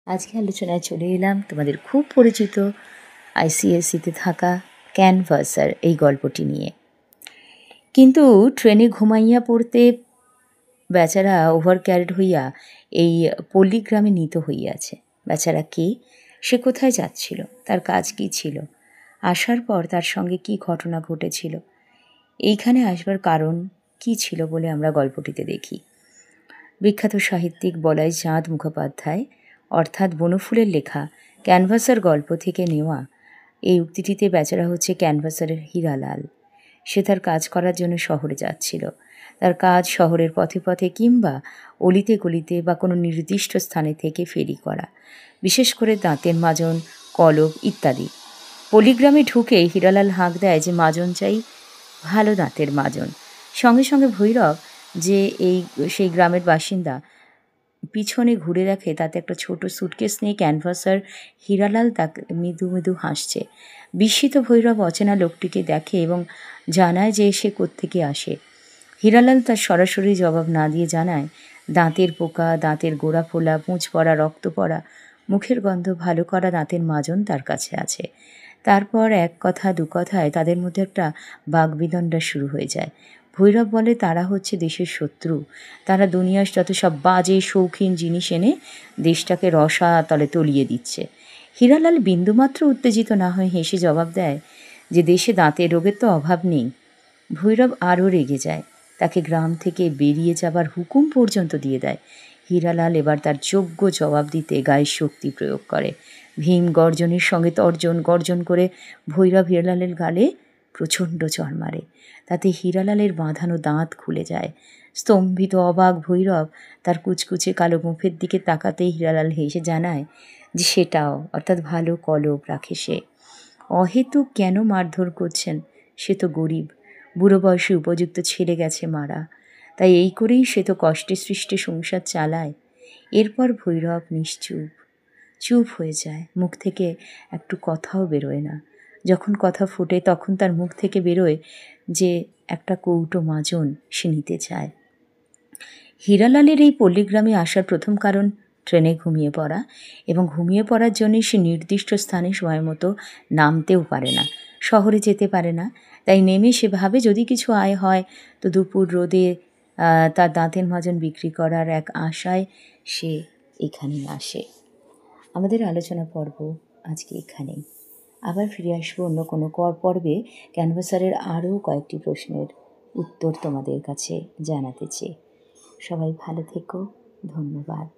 আজকে আলোচনায় চলে এলাম তোমাদের খুব পরিচিত আইসিএসসিতে থাকা ক্যানভাসার এই গল্পটি নিয়ে। কিন্তু ট্রেনে ঘুমাইয়া পড়তে বেচারা ওভার ক্যারিড হইয়া এই পল্লীগ্রামে নীত হইয়াছে। বেচারা কে? সে কোথায় যাচ্ছিল? তার কাজ কি ছিল? আসার পর তার সঙ্গে কি ঘটনা ঘটেছিল? এইখানে আসবার কারণ কি ছিল বলে আমরা গল্পটিতে দেখি। বিখ্যাত সাহিত্যিক বলাই চাঁদ মুখোপাধ্যায় অর্থাৎ বনফুলের লেখা ক্যানভাসার গল্প থেকে নেওয়া এই উক্তিটিতে বেচারা হচ্ছে ক্যানভাসারের হীরালাল। সে তার কাজ করার জন্য শহরে যাচ্ছিল। তার কাজ শহরের পথে পথে কিংবা অলিতে গলিতে বা কোনো নির্দিষ্ট স্থানে থেকে ফেরি করা, বিশেষ করে দাঁতের মাজন, কলপ ইত্যাদি। পল্লীগ্রামে ঢুকে হীরালাল হাঁক দেয় যে মাজন চাই, ভালো দাঁতের মাজন। সঙ্গে সঙ্গে ভৈরব যে সেই গ্রামের বাসিন্দা পিছনে ঘুরে দেখে তাতে একটা ছোট সুটকেস নিয়ে ক্যানভাসার হীরালাল তাকে মৃদু মৃদু হাসছে। বিস্মিত ভৈরব অচেনা লোকটিকে দেখে এবং জানায় যে সে কোত্থেকে আসে। হীরালাল তার সরাসরি জবাব না দিয়ে জানায় দাঁতের পোকা, দাঁতের গোড়া ফোলা, পুঁজ পড়া, রক্ত পড়া, মুখের গন্ধ ভালো করা দাঁতের মাজন তার কাছে আছে। তারপর এক কথা দু কথায় তাদের মধ্যে একটা বাগবিতণ্ডা শুরু হয়ে যায়। ভৈরব বলে তারা হচ্ছে দেশের শত্রু। তারা দুনিয়ার যত সব বাজে শৌখিন জিনিস এনে দেশটাকে রসাতলে তলিয়ে দিচ্ছে। হীরালাল বিন্দুমাত্র উত্তেজিত না হয়ে হেসে জবাব দেয় যে দেশে দাঁতের রোগের তো অভাব নেই। ভৈরব আরও রেগে যায়, তাকে গ্রাম থেকে বেরিয়ে যাবার হুকুম পর্যন্ত দিয়ে দেয়। হীরালাল এবার তার যোগ্য জবাব দিতে গায়ের শক্তি প্রয়োগ করে। ভীম গর্জনের সঙ্গে তর্জন গর্জন করে ভৈরব হীরালালের গালে প্রচণ্ড চড় মারে। তাতে হীরালালের বাঁধানো দাঁত খুলে যায়। স্তম্ভিত অবাক ভৈরব তার কুচকুচে কালো মুখের দিকে তাকাতেই হীরালাল হেসে জানায় যে সেটাও অর্থাৎ ভালো কলপ রাখে সে। অহেতুক কেন মারধর করছেন? সে তো গরিব, বুড়ো বয়সে উপযুক্ত ছেড়ে গেছে মারা, তাই এই করেই সে তো কষ্টে সৃষ্টে সংসার চালায়। এরপর ভৈরব চুপ হয়ে যায়, মুখ থেকে একটু কথাও বেরোয় না। যখন কথা ফোটে তখন তার মুখ থেকে বেরোয় যে একটা কৌটো মাজন সে নিতে চায়। হীরালালের এই পল্লীগ্রামে আসার প্রথম কারণ ট্রেনে ঘুমিয়ে পড়া, এবং ঘুমিয়ে পড়ার জন্যে সে নির্দিষ্ট স্থানে সময় মতো নামতেও পারে না, শহরে যেতে পারে না। তাই নেমে সে ভাবে যদি কিছু আয় হয় তো দুপুর রোদে তার দাঁতের মাজন বিক্রি করার এক আশায় সে এখানে আসে। আমাদের আলোচনা পর্ব আজকে এখানেই। আবার ফিরে আসবো অন্য কোনো পর্বে ক্যানভাসারের আরও কয়েকটি প্রশ্নের উত্তর তোমাদের কাছে জানাতে চেয়ে। সবাই ভালো থেকো, ধন্যবাদ।